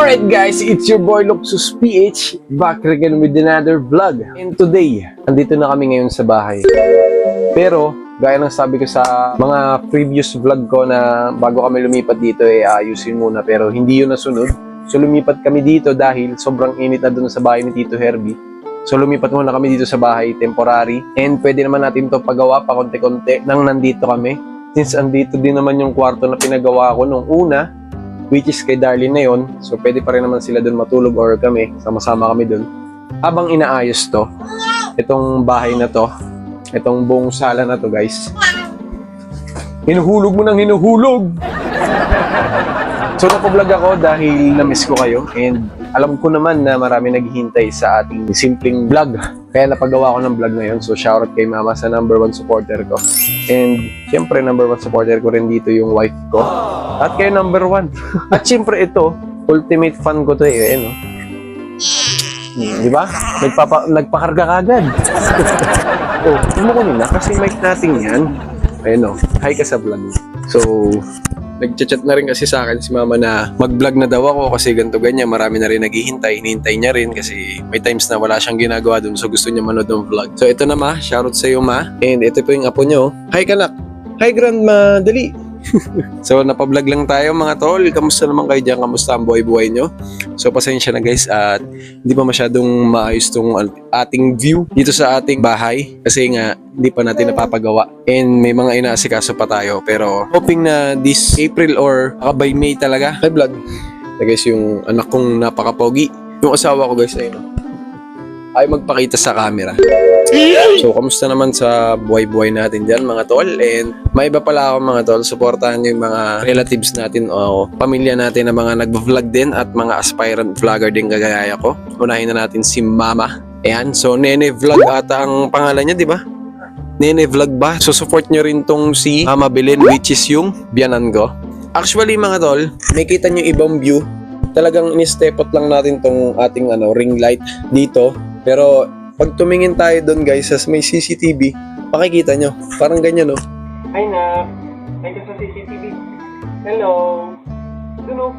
Alright guys, it's your boy Luxus PH, back again with another vlog. And today, andito na kami ngayon sa bahay. Pero, gaya ng sabi ko sa mga previous vlog ko na bago kami lumipat dito ayusin muna, pero hindi yun nasunod. So lumipat kami dito dahil sobrang init na doon sa bahay ni Tito Herbie. So lumipat muna kami dito sa bahay, temporary. And pwede naman natin to pagawa pa konti-konti nang nandito kami. Since andito din naman yung kwarto na pinagawa ko nung una, which is kay Darlene na yun. So pwede pa rin naman sila doon matulog or kami, sama-sama kami doon. Habang inaayos to, itong bahay na to, itong buong sala na to guys. Hinuhulog mo ng hinuhulog! So napablog ako dahil na-miss ko kayo and alam ko naman na marami naghihintay sa ating simpleng vlog. Kaya napagawa ko ng vlog ngayon. So shoutout kay mama sa number 1 supporter ko. And syempre number 1 supporter ko rin dito yung wife ko. At kayo number 1. At syempre ito, ultimate fan ko to no? Di ba? Nagpakarga kagad. Oh, tumukunin na kasi mic natin yan. Ayun hi ka sa vlog. So, nag-chat na rin kasi sa akin si mama na mag-vlog na daw ako kasi ganito ganyan, marami na rin naghihintay, hinihintay niya rin kasi may times na wala siyang ginagawa dun so gusto niya manood ng vlog. So ito na ma, shoutout sa iyo ma, and ito po yung apo niyo. Hi kanak! Hi grandma! Dali! So napablog lang tayo mga tol, kamusta naman kayo dyan, kamusta ang buhay-buhay nyo? So pasensya na guys at hindi pa masyadong maayos tong ating view dito sa ating bahay kasi nga hindi pa natin napapagawa and may mga inaasikaso pa tayo pero hoping na this April or by May talaga. Hi vlog! So guys yung anak kong napaka-pogi, yung asawa ko guys ayun ay magpakita sa camera. So, kamusta naman sa buhay-buhay natin dyan mga tol? And may iba pala ako mga tol, supportahan nyo yung mga relatives natin o pamilya natin na mga nag-vlog din at mga aspirant vlogger din kagaya ko. Unahin na natin si Mama. Ayan, so Nene Vlog ata ang pangalan niya, di ba? Nene Vlog ba? So, support nyo rin tong si Mama Belen which is yung biyanan ko. Actually mga tol, may kita nyo ibang view. Talagang in-stepot lang natin tong ating ring light dito. Pero pag tumingin tayo doon guys, as may CCTV, makikita nyo. Parang ganyan Hi na, hi ka sa CCTV. Hello. Hello.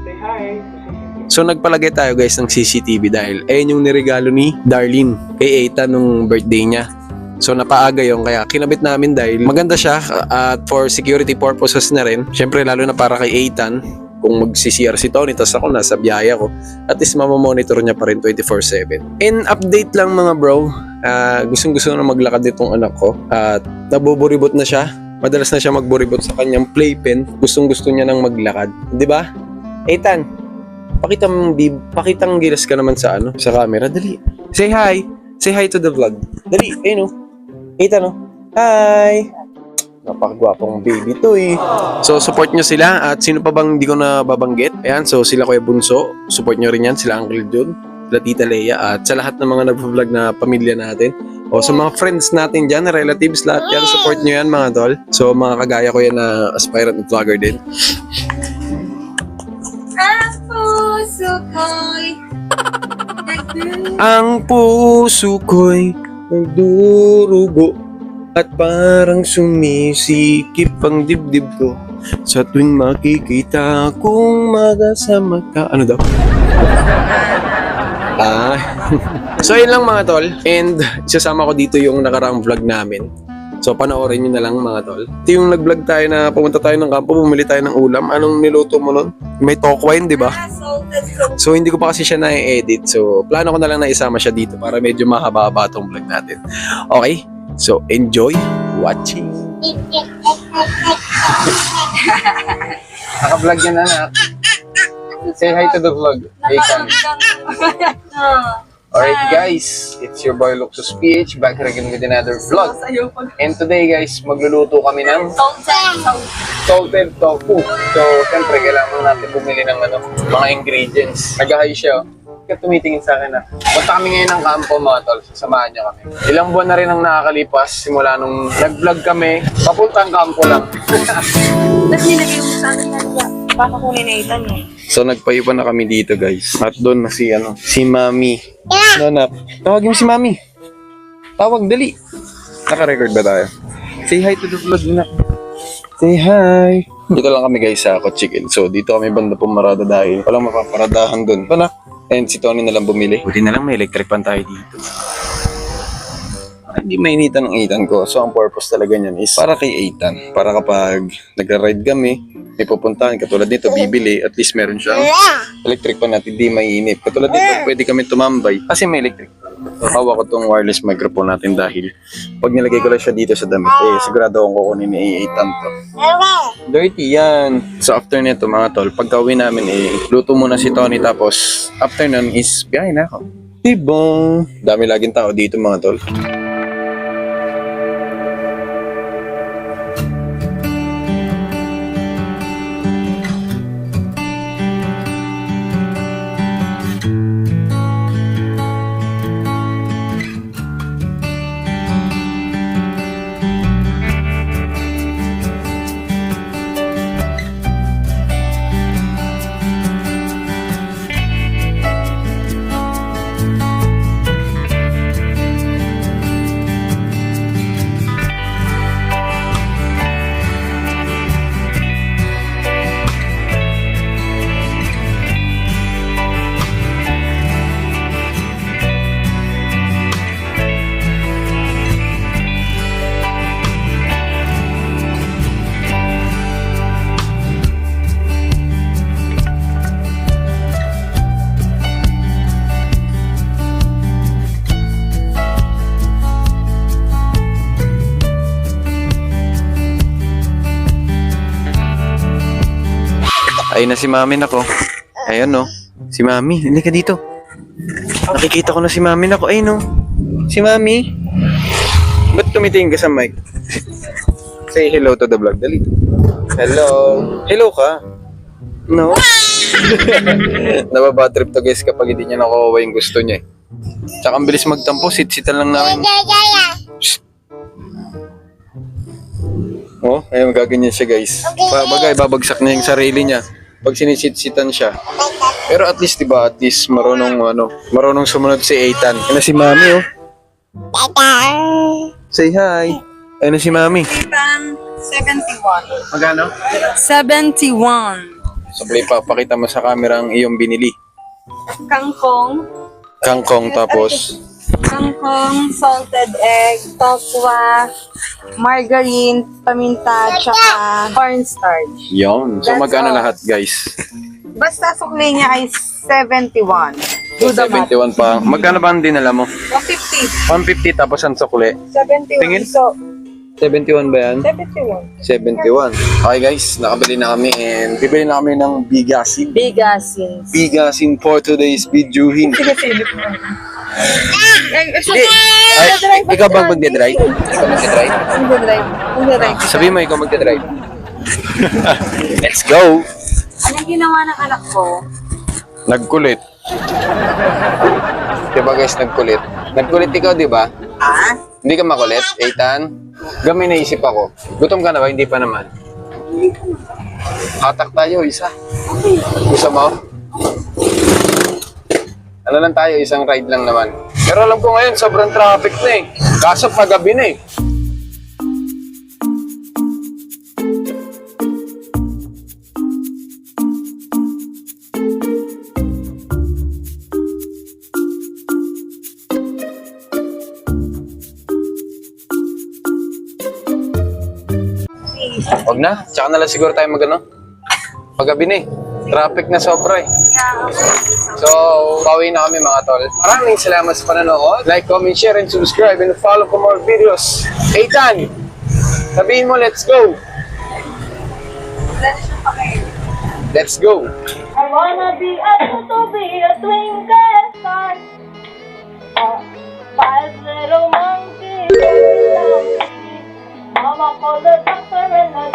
Say hi to CCTV. So nagpalagay tayo guys ng CCTV dahil ayun yung niregalo ni Darlene kay Ethan nung birthday niya. So napaaga yung kaya kinabit namin dahil maganda siya at for security purposes na rin. Syempre lalo na para kay Ethan. Kung mag-CCR si Tony, tas ako nasa biyaya ko, at least mamamonitor niya pa rin 24/7. And update lang mga bro, gustong-gusto na maglakad nitong anak ko at nabuburibot na siya. Madalas na siya magburibot sa kanyang playpen. Gustong-gusto niya nang maglakad. Di ba? Ethan, pakitang gilas ka naman sa sa camera. Dali. Say hi. Say hi to the vlog. Dali. Ayun Ethan Hi. Napakagwapong baby to So support nyo sila at sino pa bang hindi ko na babanggit. Ayan, so sila Kuya Bunso, support nyo rin yan, sila Uncle Jun, sila Tita Leia at sa lahat ng mga nag-vlog na pamilya natin. O sa mga friends natin dyan, relatives, lahat yan, support nyo yan mga tol. So mga kagaya ko yan na aspirant vlogger din. Ang puso ko'y nagdurugo at parang sumisikip ang dibdib ko sa tuwing makikita kong magkasama ka. Ano daw? So yun lang mga tol. And isasama ko dito yung nakaraang vlog namin. So panoorin nyo na lang mga tol. Ito yung nag-vlog tayo na pumunta tayo ng kampo, bumili tayo ng ulam. Anong niluto mo nun? May tokwine, di ba? So hindi ko pa kasi siya na-edit. So plano ko na lang na isama siya dito para medyo mahaba-haba itong vlog natin. Okay? So, enjoy watching. Naka-vlog yan, anak. Say hi to the vlog. Hey, alright, guys. It's your boy, Luxus PH. Back again with another vlog. And today, guys, magluluto kami ng salted tofu. So, siyempre, kailangan natin bumili ng mga ingredients. Nag-hi siya, Kaya tumitingin sa akin punta kami ngayon ng kampo mga tol, sasamahan niya kami. Ilang buwan na rin ang nakakalipas simula nung nag-vlog kami, papuntang kampo lang. Ba't nilagay mo sa akin na papakunin na Ethan So nagpaiwan na kami dito guys. At doon na si Mami. Nanap. Tawagin mo si Mami. Tawag, dali. Naka-record ba tayo? Say hi to the vlog na. Say hi. Dito lang kami guys sa Kotsikil. So dito kami banda pumarada dahil walang mapaparadahan dun. Panak? And si Tony na lang bumili. Buti na lang may electric pan tayo dito. Hindi mainitan ang Ethan ko. So, ang purpose talaga niyan is para kay Ethan. Para kapag nagra-ride kami, may pupuntahan. Katulad nito, bibili. At least meron siyang electric pan natin. Hindi mainip. Katulad nito, pwede kami tumambay. Kasi may electric pan. Hawak ko tong wireless microphone natin dahil pag nilagay ko lang siya dito sa damit, sigurado akong kukunin ni Ethan to. Dirty yan. So, after nito mga tol, pagka uwi namin, luto muna si Tony. Tapos, after nun is biyahe na ako. Tibong! Dami laging tao dito mga tol. Ayun na si Mami nako. Ayun no. Si Mami, hindi ka dito. Nakikita ko na si Mami nako. Ayun no. Si Mami. Ba't tumitingin ka sa mic? Say hello to the vlog. Dali. Hello. Hello ka. No? Nababatrip to guys kapag hindi niya nakuha yung gusto niya. Tsaka ang bilis magtampo. Sit-sitan lang namin. Shh. Oh, ayun gaganyan siya guys. Bagay, babagsak niya yung sarili niya pag sinisit-sitan siya. Pero at least, diba, at least marunong sumunod si Ethan. Ayun na si Mami, oh. Say hi. Ayun na si Mami. Ethan, 71. Magano? 71. Sablay pa, pakita mo sa camera ang iyong binili. Kangkong. Kangkong tapos, Kangkong, salted egg, tokwa, margarine, paminta, tsaka cornstarch. yun. So That's magkano all. lahat guys? Basta sukli niya ay 71. So, 71 pa. Magkano ba ang dinala mo? 150. 150 tapos ang sukli. 71. Tingin? So, 71 ba yan? 71. 71. Okay guys, nakabili na kami and bibili na kami ng bigasin. Bigasins. Bigasin for today's videohin. Sige, silip mo. Hindi. Ay, ikaw bang magdadrive? Ikaw magdadrive? Magdadrive. Sabi mo ikaw magdadrive. Let's go! Anong ginawa ng anak ko? Nagkulit. Diba guys, nagkulit? Nagkulit ikaw, di ba? Ah? Hindi ka makulit, Ethan? Gamay naisip ako. Gutom ka na ba? Hindi pa naman. Hatak tayo, isa. Gusto mo? Ano lang tayo, isang ride lang naman. Pero alam ko ngayon, sobrang traffic na eh. Kaso pagabi na eh. Huwag na, tsaka na lang siguro tayo magano. Pagabi na eh. Traffic na sobra eh. So, pauwi na kami mga tol. Maraming salamat sa panonood. Like, comment, share, and subscribe, and follow for more videos. Ethan, sabihin mo, let's go. Let's go. I wanna be able to be a twinkle star. Five little monkeys. Mama called the doctor and the